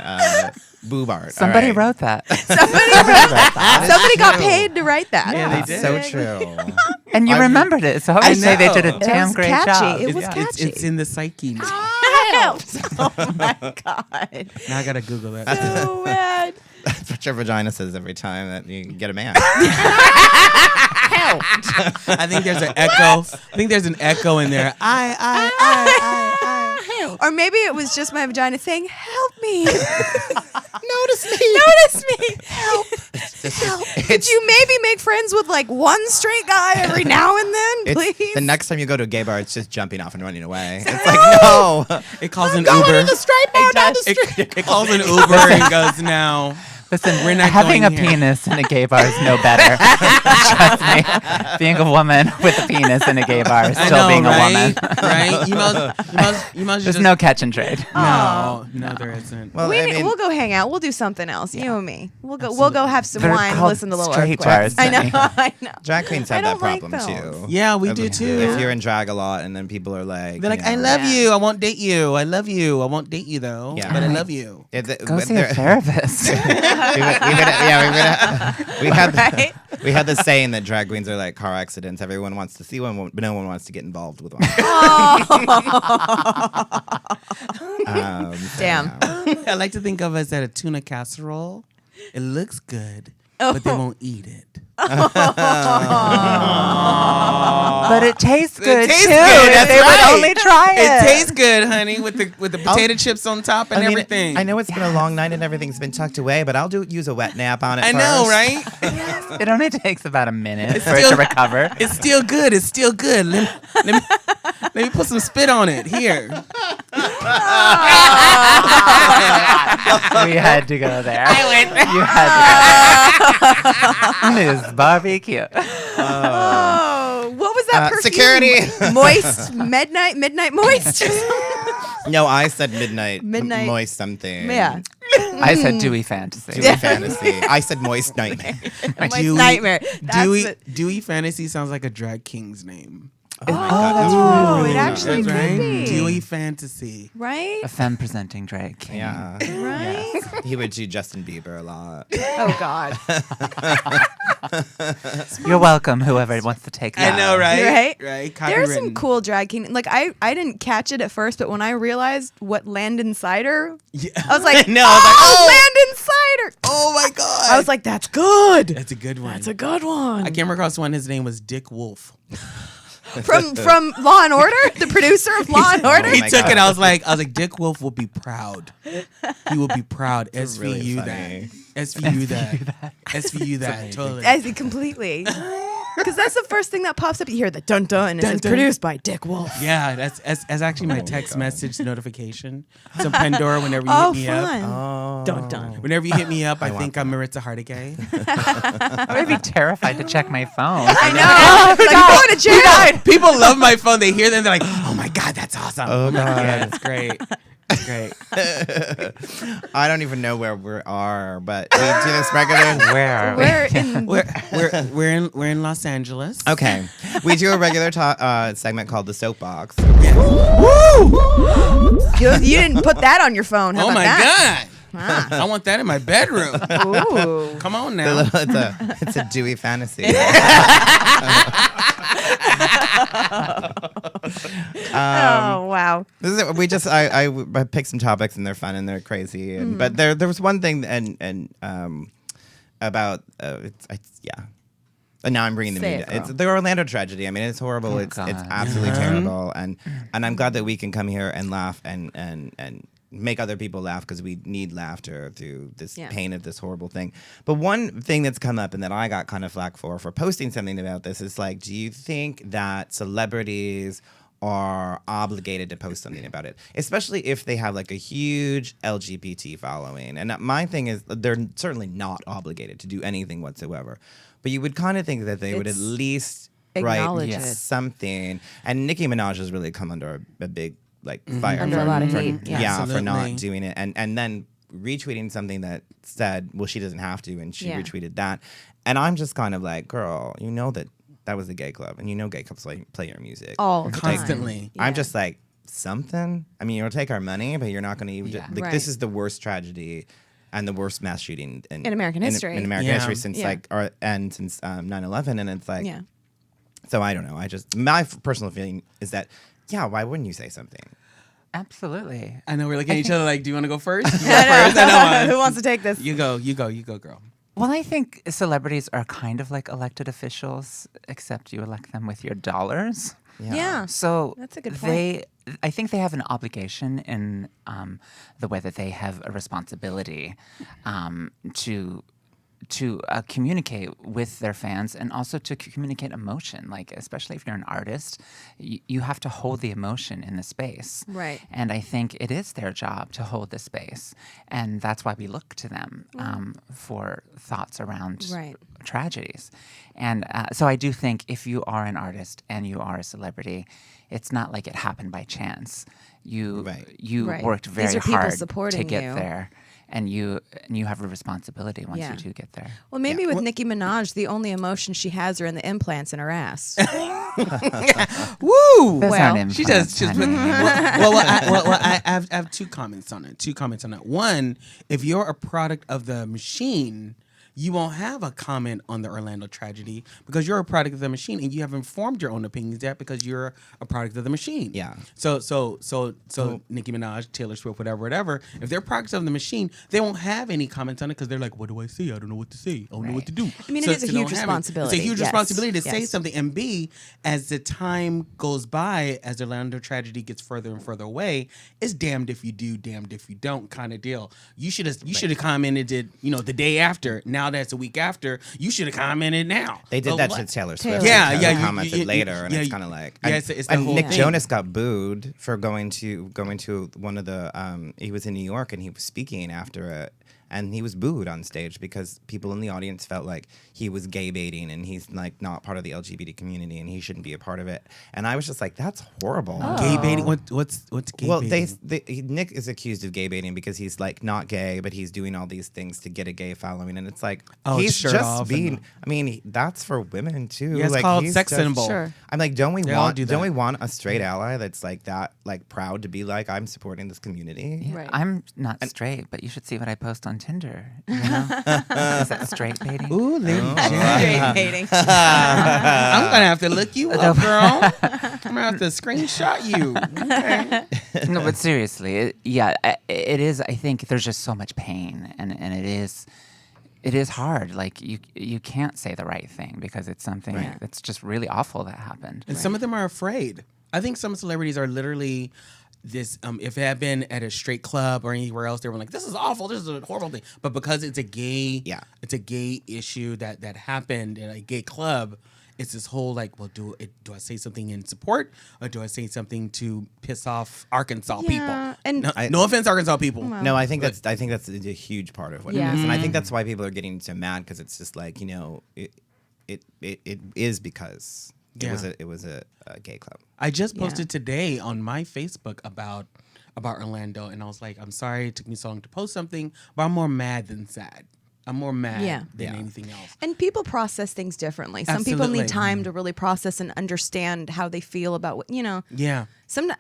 boob art. Somebody All right. wrote that. Somebody got paid to write that. Yeah, they That's did. so true. And you remembered it. So I would say they did a know. damn was great catchy. job. It was Yeah. catchy. It's in the psyche now. I helped. Oh my God. Now I gotta Google that. So bad. That's what your vagina says every time that you get a man. I think there's an echo. I think there's an echo in there. I. Or maybe it was just my vagina saying, help me. Notice me. Notice me. Help. Help. Could It's, you maybe make friends with like one straight guy every now and then, it's please? the next time you go to a gay bar, it's just jumping off and running away. It's like, no. It calls an Going Uber. to the straight bar down the It, street. it calls an Uber and goes, no. Listen, We're not having a going here. penis in a gay bar is no better. Trust me. Being a woman with a penis in a gay bar is I still know, being a woman. Right? You must There's just no catch and trade. no, there isn't. Well, I mean, We'll go hang out. We'll do something else. You and me. We'll go have some They're wine and called listen to little straight earthquakes. bars, I know. Jenny. I know. drag queens I have that don't like problem those. too. Yeah, we do too. If you're in drag a lot, and then people are like, They're like, you I know, love Yeah. you. I won't date you. I love you. I won't date you though. Yeah. But I love you. Go see a therapist. we had Right? we had this saying that drag queens are like car accidents. Everyone wants to see one, but no one wants to get involved with one. Damn. I like to think of us at a tuna casserole. It looks good, Oh. but they won't eat it. But it tastes good tastes too. good, If that's they right. would only try it. It tastes good, honey, with the potato chips on top and everything. I know it's been a long night and everything's been tucked away, but I'll use a wet nap on it. I first. know, right? It only takes about a minute for it still- to recover. It's still good. It's still good. Let me put some spit on it. Here. We had to go there. You had to go there. Ms. Barbecue. Oh, what was that perfume? Security. Moist. Midnight moist. No, I said midnight. Midnight- Moist something. Yeah. I said dewy fantasy. Dewy fantasy. I said moist nightmare. Moist Dewy- nightmare. That's Dewy Fantasy sounds like a drag king's name. Oh, it actually That's could right. be. Dewy Fantasy. Right? A femme presenting drag king. Yeah. Right? He would do Justin Bieber a lot. Oh, God. You're welcome, whoever wants to take that. I know, right? Right? Right. There's some Copywritten. cool drag king. Like, I didn't catch it at first, but when I realized what Landon Cider, Yeah. I was like, No, I was like, oh, Landon Cider. Oh my God. I was like, that's good. that's a good one. That's a good one. I came across one. His name was Dick Wolf. From Law and Order, the producer of Law and Order. Oh He my took God. it. I was like, Dick Wolf will be proud. He will be proud. SVU really that. funny. SVU that. SVU that. Totally. As completely. Because that's the first thing that pops up. You hear the dun dun, and it's dun. produced by Dick Wolf. Yeah, that's actually my text message notification. So Pandora, whenever you Oh, hit me fun. up, Dun dun. whenever you hit me up, I think I'm Maritza Hargitay. I would be terrified to check my phone. I know. It's like, I'm going to jail. People love my phone. They hear them. They're like, "Oh my God, that's awesome." Oh, God. Yeah, it's great. It's great. I don't even know where we are, but we do this regular. Where are we? We're in. We're in Los Angeles. Okay, we do a regular segment called the Soapbox. You didn't put that on your phone. How Oh about my that? God. I want that in my bedroom. Ooh. Come on now. It's a dewy fantasy. Oh wow. This is we just I picked some topics and they're fun and they're crazy and but there was one thing and about yeah. And now I'm bringing the Say media. it, girl. It's the Orlando tragedy. I mean, it's horrible. Oh, it's God. absolutely terrible. And I'm glad that we can come here and laugh and make other people laugh because we need laughter through this Yeah. pain of this horrible thing. But one thing that's come up and that I got kind of flack for posting something about this is like, do you think that celebrities are obligated to post something about it, especially if they have like a huge LGBT following? And my thing is, they're certainly not obligated to do anything whatsoever. But you would kind of think that they would at It's least acknowledge write it. something. And Nicki Minaj has really come under a big like fire Under a lot of heat, yeah. for not Absolutely. doing it, and then retweeting something that said, well, she doesn't have to, and she Yeah. retweeted that. And I'm just kind of like, girl, you know that was a gay club, and you know gay clubs play your music All the time. Constantly. I'm Yeah. just like, something. I mean, you'll take our money, but you're not going to even. Yeah. Like, Right. This is the worst tragedy and the worst mass shooting in American history. In American Yeah. history since Yeah. since 9/11, and it's like, Yeah. So I don't know. My personal feeling is that, yeah, why wouldn't you say something? Absolutely. I know we're looking at each other like, do you want to go first? You go I know. first. I know. Who wants to take this? You go, girl. Well, I think celebrities are kind of like elected officials, except you elect them with your dollars. Yeah. So That's a good point. I think they have an obligation in the way that they have a responsibility to communicate with their fans and also to communicate emotion. Like, especially if you're an artist, you have to hold the emotion in the space. Right. And I think it is their job to hold the space. And that's why we look to them for thoughts around Right. tragedies. And so I do think if you are an artist and you are a celebrity, it's not like it happened by chance. You Right. worked These very are people hard to supporting get you. there. And you have a responsibility once Yeah. you do get there. Well, maybe with Nicki Minaj, the only emotion she has are in the implants in her ass. Woo! Those Well, aren't She implants, does. honey. I have two comments on it. One, if you're a product of the machine, you won't have a comment on the Orlando tragedy because you're a product of the machine and you haven't formed your own opinions yet because you're a product of the machine. Yeah. So Nicki Minaj, Taylor Swift, whatever. If they're products of the machine, they won't have any comments on it because they're like, "What do I say? I don't know what to say. I don't know what to do." I mean, So it is a they don't huge have it. responsibility. It's a huge Yes. responsibility to say Yes. something. And B, as the time goes by, as the Orlando tragedy gets further and further away, it's damned if you do, damned if you don't kind of deal. You should have commented it, the day after. Now that's a week after. You should have commented now. They did But that what- to Taylor Swift. Yeah, and yeah, Taylor you- commented you- later, and yeah, it's you- kind of like, yeah, and, it's the and whole Nick thing. Jonas got booed for going to one of the. He was in New York and he was speaking after it, and he was booed on stage because people in the audience felt like he was gay baiting and he's like not part of the LGBT community and he shouldn't be a part of it. And I was just like, that's horrible. Gay baiting. What's gay Well, baiting? Nick is accused of gay baiting because he's like not gay, but he's doing all these things to get a gay following, and it's like he's shirt just off being. and- I mean, that's for women too. Yeah, it's like, called he's sex just- symbol. Sure. I'm like, don't we They all want? do Don't that. we want a straight ally that's like that, like proud to be like I'm supporting this community? Yeah, Right. I'm not straight, but you should see what I post on Tinder. You know? Is that straight baiting? Ooh, Lady J. Straight hating. I'm gonna have to look you up, girl. I'm gonna have to screenshot you. Okay. No, but seriously, it is. I think there's just so much pain, and it is hard. Like you can't say the right thing because it's something that's just really awful that happened. And some of them are afraid. I think some celebrities are literally this. If it had been at a straight club or anywhere else, they were like, "This is awful. This is a horrible thing." But because it's a gay, it's a gay issue that happened in a gay club. It's this whole like, well, do I say something in support or do I say something to piss off Arkansas people? And No offense, Arkansas people. No, I think that's a huge part of what Yeah. it is, and Mm-hmm. I think that's why people are getting so mad because it's just like it is because it was a gay club. I just posted today on my Facebook about Orlando, and I was like, I'm sorry it took me so long to post something, but I'm more mad than sad. I'm more mad than anything else. And people process things differently. Some people Absolutely. need time to really process and understand how they feel about what, Yeah.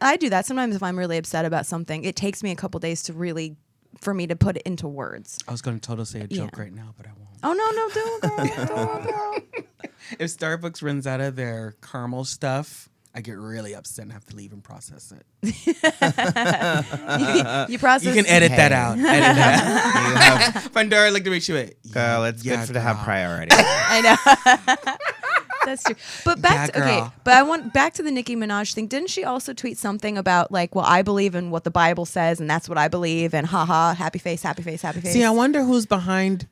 I do that. Sometimes if I'm really upset about something, it takes me a couple days for me to put it into words. I was going to totally say a joke right now, but I won't. Oh, no, don't, girl. If Starbucks runs out of their caramel stuff, I get really upset and have to leave and process it. You process. You can edit that Hey. out. Edit that You have, Pandora looked at me. She went, girl, it's yeah, good to have girl. priority. I know. That's true. But back Yeah, to, girl. but I want back to the Nicki Minaj thing. Didn't she also tweet something about like, well, I believe in what the Bible says and that's what I believe and haha, happy face, happy face, happy face. See, I wonder who's behind.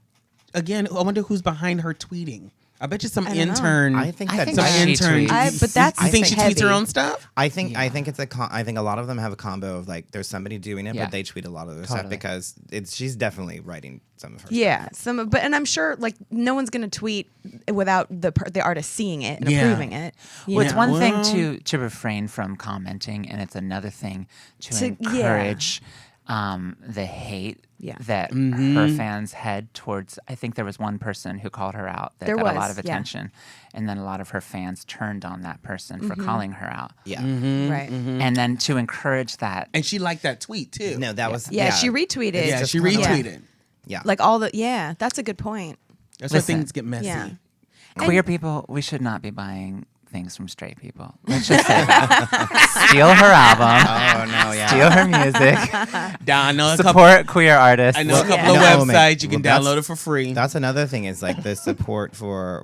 Again, I wonder who's behind her tweeting. I bet you some I don't know. intern. I think I that think some she intern. tweets. But that's you think she tweets her heavy. own stuff? I think it's I think a lot of them have a combo of like there's somebody doing it, Yeah. but they tweet a lot of their stuff Totally. because she's definitely writing some of her. Yeah, and I'm sure like no one's gonna tweet without the artist seeing it and Yeah. approving it. you Well, it's know? one thing Well- to refrain from commenting, and it's another thing to To- encourage the hate Yeah. that her fans had towards. I think there was one person who called her out that There got a was, lot of yeah. attention, and then a lot of her fans turned on that person for calling her out. Yeah. right. And then to encourage that, And she liked that tweet too. No, that was Yeah, she retweeted. yeah, just she kinda like- retweeted. Yeah. Like all the that's a good point. That's why Listen. things get messy. Yeah. queer people, we should not be buying things from straight people. Let's just say that. Steal her album. Oh no, yeah. Steal her music. Support queer artists. I know a couple of websites you can download it for free. That's another thing is like the support for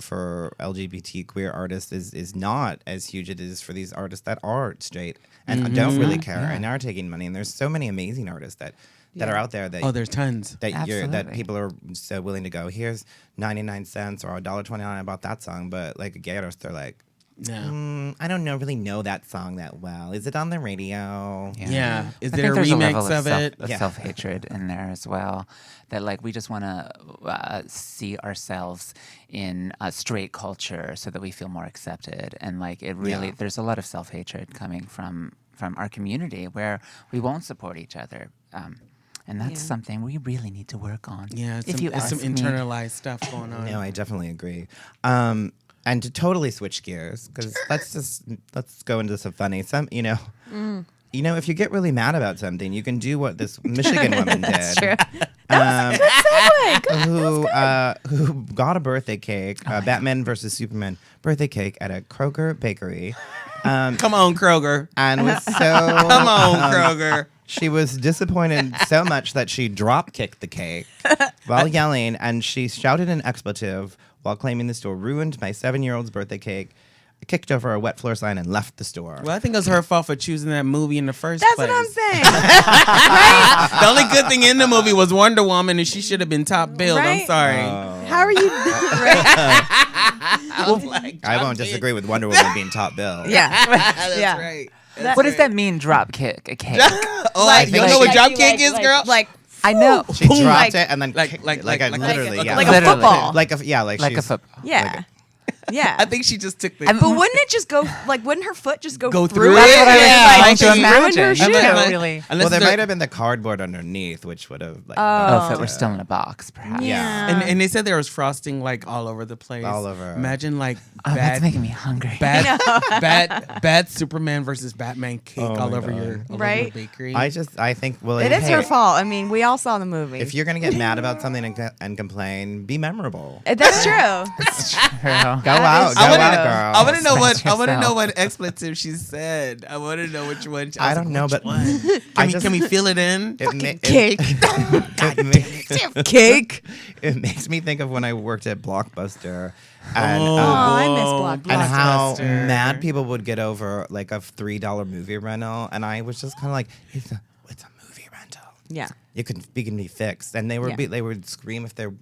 LGBT queer artists is not as huge as it is for these artists that are straight and don't really care and are taking money. And there's so many amazing artists that are out there that there's tons that people are so willing to go. Here's 99 cents or $1.29. I bought that song, but like a gay artist, they're like, I don't really know that song that well. Is it on the radio? Yeah. Is there a remix of it? Self-hatred in there as well. That like we just want to see ourselves in straight culture so that we feel more accepted. And like it really, there's a lot of self-hatred coming from our community where we won't support each other. And that's something we really need to work on. Yeah, it's some internalized stuff going on. No, I definitely agree. And to totally switch gears, because let's go into some funny. If you get really mad about something, you can do what this Michigan woman did. That's true. Who got a birthday cake, Batman versus Superman birthday cake at a Kroger bakery. Come on, Kroger. And was so come on, Kroger. She was disappointed so much that she drop kicked the cake while yelling, and she shouted an expletive while claiming the store ruined my 7-year-old's birthday cake, kicked over a wet floor sign, and left the store. Well, I think it was her fault for choosing that movie in the first place. That's what I'm saying. Right? The only good thing in the movie was Wonder Woman, and she should have been top billed. Right? I'm sorry. How are you? I won't disagree with Wonder Woman being top billed. Yeah. That's right. What does that mean, drop kick a cake? You don't know what drop kick is, girl? I know. She dropped it and then like a football. Like a football. Yeah. Yeah. I think she just took the... But wouldn't it just go, wouldn't her foot just go through it? That's what I was she ruined her shoe. Well, there might have been the cardboard underneath, which would have... if it were still in a box, perhaps. Yeah. And they said there was frosting like all over the place. All over. Imagine like that's making me hungry. Bad Superman versus Batman cake all over your bakery. I think... Well, it is her fault. I mean, we all saw the movie. If you're going to get mad about something and complain, be memorable. That's true. It's true. Go out, girl. I want to know what expletive she said. I want to know which one. I don't know, but can we fill it in? Cake. Cake. It makes me think of when I worked at Blockbuster. And, I miss Blockbuster. And how mad people would get over like a $3 movie rental, and I was just kind of like, it's a movie rental. Yeah. It can be fixed, and they would scream if their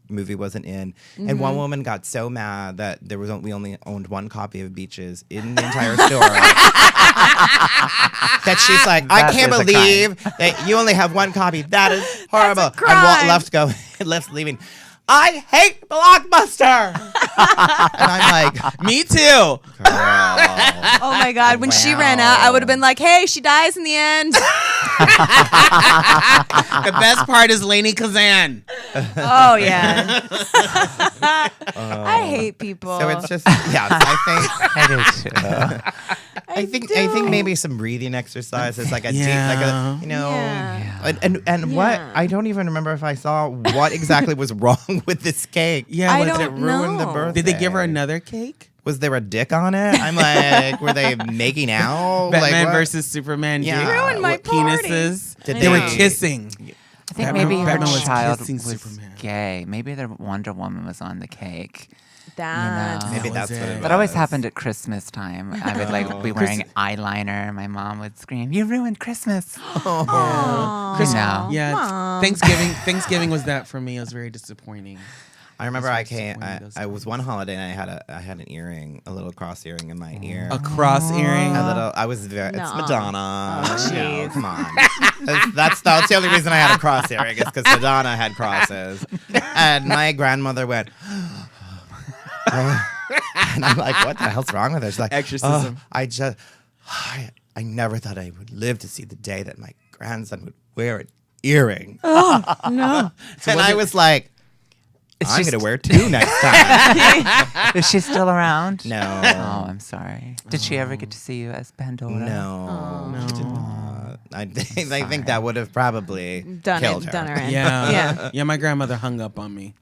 movie wasn't in. And one woman got so mad that we only owned one copy of Beaches in the entire store. That she's like, I can't believe that you only have one copy. That is horrible. And left leaving. I hate Blockbuster. And I'm like, me too. Girl. Oh my God. When she ran out, I would have been like, hey, she dies in the end. The best part is Lainey Kazan. Oh, yeah. I hate people. So it's just, I do too. I think maybe some breathing exercises, like a deep, and what I don't even remember if I saw what exactly was wrong with this cake. Yeah, I it don't ruined know. the birthday? Did they give her another cake? Was there a dick on it? I'm like, were they making out? Batman versus Superman. Yeah. Ruined my party. Penises. They were kissing. I think maybe her Batman was child kissing was Superman. gay. Maybe their Wonder Woman was on the cake. Maybe that's what it was. That always happened at Christmas time. I would be wearing eyeliner. My mom would scream, "You ruined Christmas!" Yeah, Thanksgiving was that for me. It was very disappointing. I remember I was one holiday and I had an earring, a little cross earring in my ear. A cross earring? It's Madonna. Oh, come on. That's the only reason I had a cross earring is because Madonna had crosses. And my grandmother went, and I'm like, what the hell's wrong with her? She's like, exorcism. I never thought I would live to see the day that my grandson would wear an earring. Oh, no. And I was like, I'm going to wear two next time. Is she still around? No. Oh, I'm sorry. Did she ever get to see you as Pandora? No. She did not. I think that would have probably killed her. Done her in. Yeah. Yeah, my grandmother hung up on me.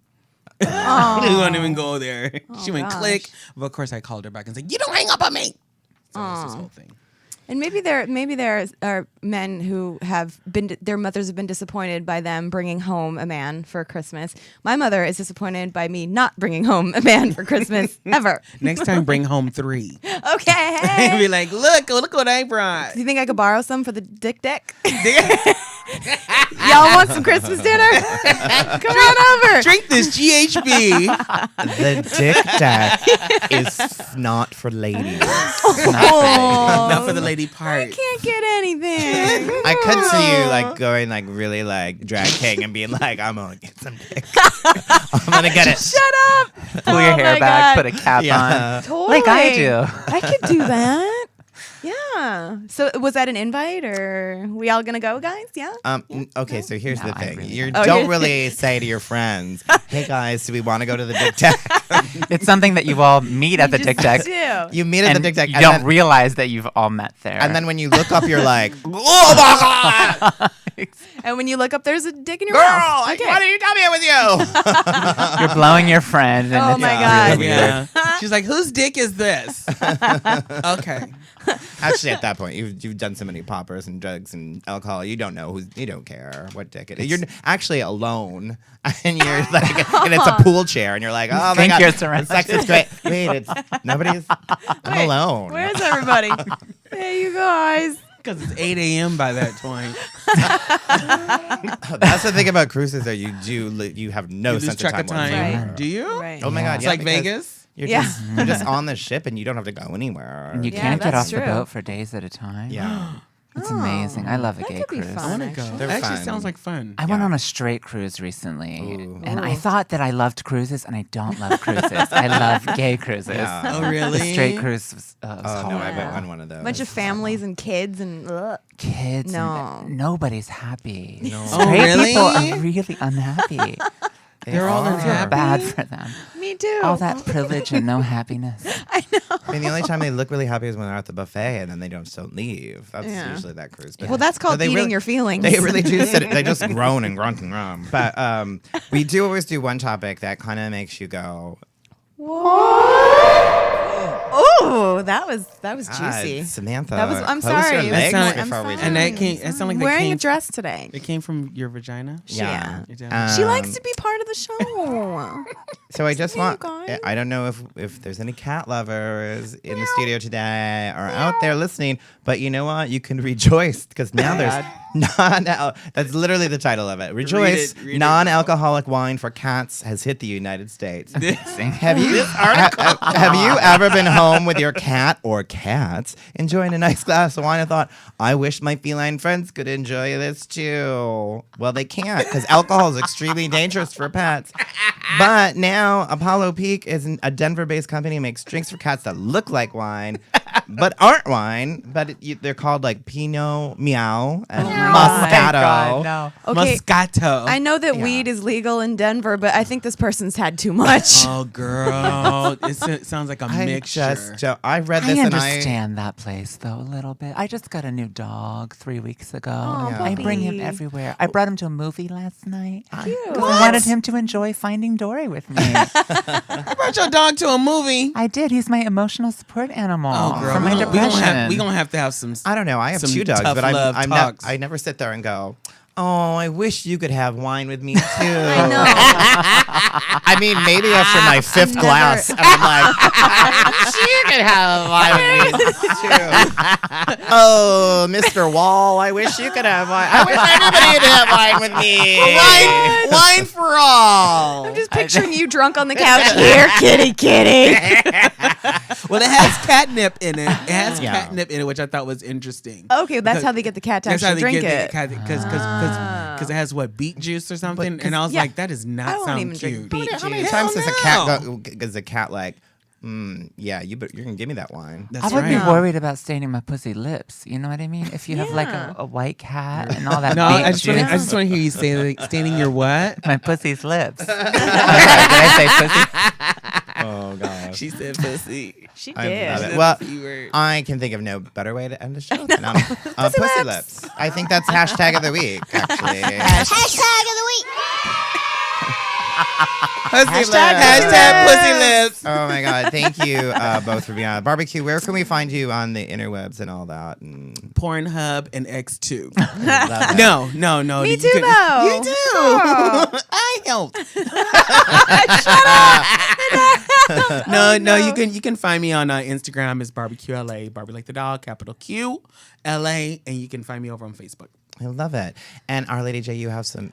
We won't even go there. She went gosh. click. But of course, I called her back and said, "You don't hang up on me." So that's this whole thing. And maybe there are men who have been their mothers have been disappointed by them bringing home a man for Christmas. My mother is disappointed by me not bringing home a man for Christmas ever. Next time, bring home 3. Okay, And hey. be like, look what I brought. Do you think I could borrow some for the dick deck? Y'all want some Christmas dinner? Come on over. Drink this GHB. The dick deck is not for ladies. Oh, Not for the lady part. can't get anything. I could see you like going like really like drag king and being like, I'm gonna get some dick. I'm gonna get it. Shut up. Pull your Oh hair my back, God. put a cap Yeah. on. Totally. Like I do. I could do that. Yeah. So was that an invite or we all gonna go, guys? Yeah. Okay, so here's No, the I thing. really You don't. don't really say to your friends, hey guys, do we want to go to the dick deck? It's something that you all meet at the Dick Deck. Do. You meet at the And dick deck you and don't then, realize that you've all met there. and then when you look up, you're like, oh my God! And when you look up, there's a dick in your Girl, mouth. why didn't you tell me it was you? you're blowing your friend. And Oh it's my really God. weird. Yeah. She's like, whose dick is this? Okay. Actually, at that point, you've done so many poppers and drugs and alcohol, you don't know you don't care what dick it is. You're actually alone, and you're like, and it's a pool chair, and you're like, oh my think God, you're the surrounded. sex is great. Wait, I'm Wait, alone. Where's everybody? Hey, you guys. Because it's 8 a.m. by that point. That's the thing about cruises, though. You have no You lose sense track of of time. time. whatsoever. Right. Do you? Right. Oh my God, It's yeah, like because Vegas. You're Yeah. you're just on the ship, and you don't have to go anywhere. And you Yeah, can't get that's off true. the boat for days at a time. Yeah. It's amazing. I love a that gay could be cruise. fun. I want to go. Actually. They're That actually fun. sounds like fun. I went on a straight cruise recently, Ooh. and I thought that I loved cruises, and I don't love cruises. I love gay cruises. Yeah. Oh, really? The straight cruise was Oh horrible. no, I went on one of those. Bunch of families and kids and Kids. No. And nobody's happy. No. Straight Oh, really? people are really unhappy. They're all I feel unhappy? bad for them. me too. All that privilege and no happiness. I mean, the only time they look really happy is when they're at the buffet, and then they don't leave. That's Yeah. usually that cruise. But Well, that's called they eating really- your feelings. They really do sit. They just groan and grunt and groan. But we do always do one topic that kind of makes you go, Oh, that was juicy. Samantha. That was- I'm close sorry. Your That legs sounded- before we I'm do And that this. came. That sounded like that Wearing came. a dress today. It came from your vagina. Yeah. Yeah. She likes Um, to be part of the show. So I just Hey, you want. guys. I don't know if there's any cat lovers in the studio today or out there listening, but you know what? You can rejoice because now there's that's literally the title of it. Rejoice! Read it. Non-alcoholic wine for cats has hit the United States. Amazing. Have you have you ever been home with your cat or cats enjoying a nice glass of wine and thought, I wish my feline friends could enjoy this too? Well, they can't because alcohol is extremely dangerous for pets. But now Apollo Peak is a Denver-based company makes drinks for cats that look like wine, but aren't wine. But they're called like Pinot Meow and Moscato. God, no. Okay, Moscato. I know that Yeah. weed is legal in Denver, but I think this person's had too much. Oh, girl. It sounds like a mixture. I read this I and understand that place though a little bit. I just got a new dog 3 weeks ago. Aw, I bring him puppy. everywhere. I brought him to a movie last night. Cute. Because I wanted him to enjoy Finding Dory with me. You brought your dog to a movie. I did. He's my emotional support animal Oh, girl. for my we depression. gonna have to have some. I don't know. I have Some 2 dogs, tough but love talks. I never sit there and go, oh, I wish you could have wine with me too. I know. I mean, maybe after my 5th never- glass, and I'm like, I wish you could have wine with me too. Oh, Mr. Wall, I wish you could have wine. I wish everybody could have wine with me. Wine for all. I'm just picturing you drunk on the couch here, kitty. Well, it has catnip in it. It has Yeah. catnip in it, which I thought was interesting. Okay, that's how they get the cat to That's how actually they drink get it. because it has what, beet juice or something, and I was yeah. like, that does I not won't sound even drink cute. beet How many juice. times does a Hell cat go? Is a cat like, yeah, you're gonna give me that wine? I That's would be right. worried about staining my pussy lips. You know what I mean? If you have like Yeah. a white cat and all that No, beet I just juice. want to hear you say like, staining your what? My pussy's lips. Did I say pussy? Oh gosh. She said pussy. She I love did. it. Well, P word. I can think of no better way to end the show. Than pussy lips. I think that's hashtag of the week, actually. Hashtag of the week. Hashtag pussy lips. Oh my God. Thank you both for being on the barbecue. Where can we find you on the interwebs and all that? And Pornhub and X2. love it. No. Me too, though. You do. I helped. No. You can find me on Instagram as Barbecue LA, Barbie like the dog, capital Q, LA, and you can find me over on Facebook. I love it. And Our Lady J, you have some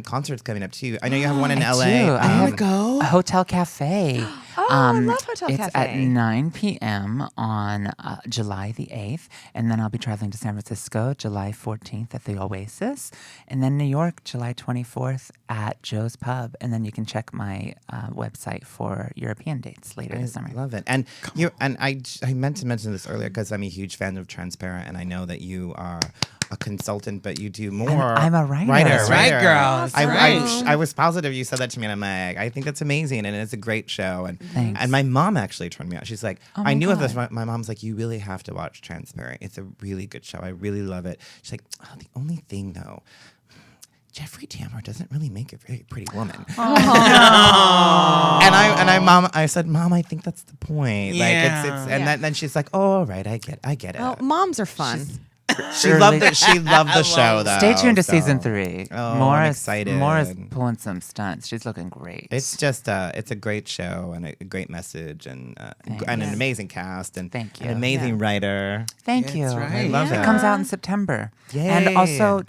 concerts coming up too. I know you have one in I LA. do. I have go. a Hotel Cafe. Oh, I love Hotel it's Cafe. at 9 p.m. on July the 8th. And then I'll be traveling to San Francisco July 14th at the Oasis. And then New York, July 24th at Joe's Pub. And then you can check my website for European dates later this summer. I love it. And I meant to mention this earlier because I'm a huge fan of Transparent, and I know that you are a consultant, but you do more. I'm a writer. That's right, girl. That's right. I was positive you said that to me, and I'm like, I think that's amazing, and it's a great show. And Thanks. and my mom actually turned me on. She's like, Oh I my knew of this. God. My mom's like, you really have to watch Transparent. It's a really good show. I really love it. She's like, oh, the only thing though, Jeffrey Tambor doesn't really make a very pretty woman. I said, Mom, I think that's the point. Like Yeah. then she's like, oh, all right, I get it. Oh, moms are fun. She loved it. She loved the show though. Stay tuned to so- season 3. Oh, More I'm is excited. More is pulling some stunts. She's looking great. It's just it's a great show and a great message and an amazing cast and Thank you. an amazing writer. Thank you. That's right. I love It it. comes out in September. Yay. And also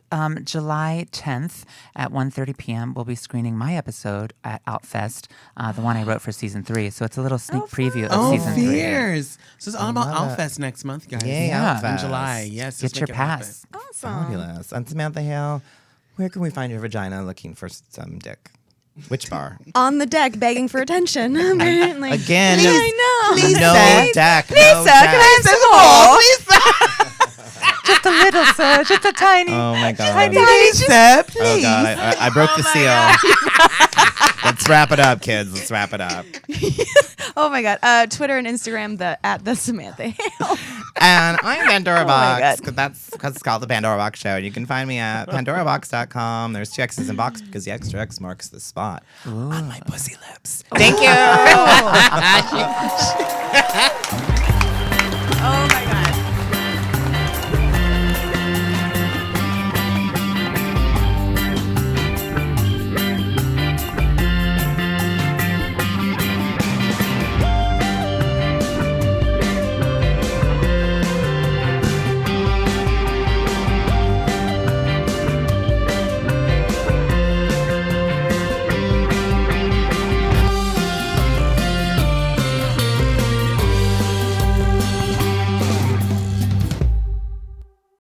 July 10th at 1:30 p.m. we'll be screening my episode at Outfest, the one I wrote for season 3. So it's a little sneak preview of Oh, season 3. fierce. So it's all about love it. Outfest next month, guys. Yay, Yeah. Outfest. In July. Yes. let's Get your make it happen. pass. Awesome. Fabulous. And Samantha Hale, where can we find your vagina looking for some dick? Which bar? On the deck, begging for attention. Apparently. Again, I know. no deck. No Lisa, can I have some more? Just a little, sir. Just a tiny. Oh my God. Tiny Lisa, Oh God, I broke the seal. Let's wrap it up, kids. Let's wrap it up. Oh my God. Twitter and Instagram, at the Samantha Hale. And I'm Pandora my Boxx, God. 'cause that's because it's called the Pandora Boxx Show. You can find me at pandoraboxx.com. There's 2 X's in box because the extra X marks the spot on my pussy lips. Thank you. Oh my God.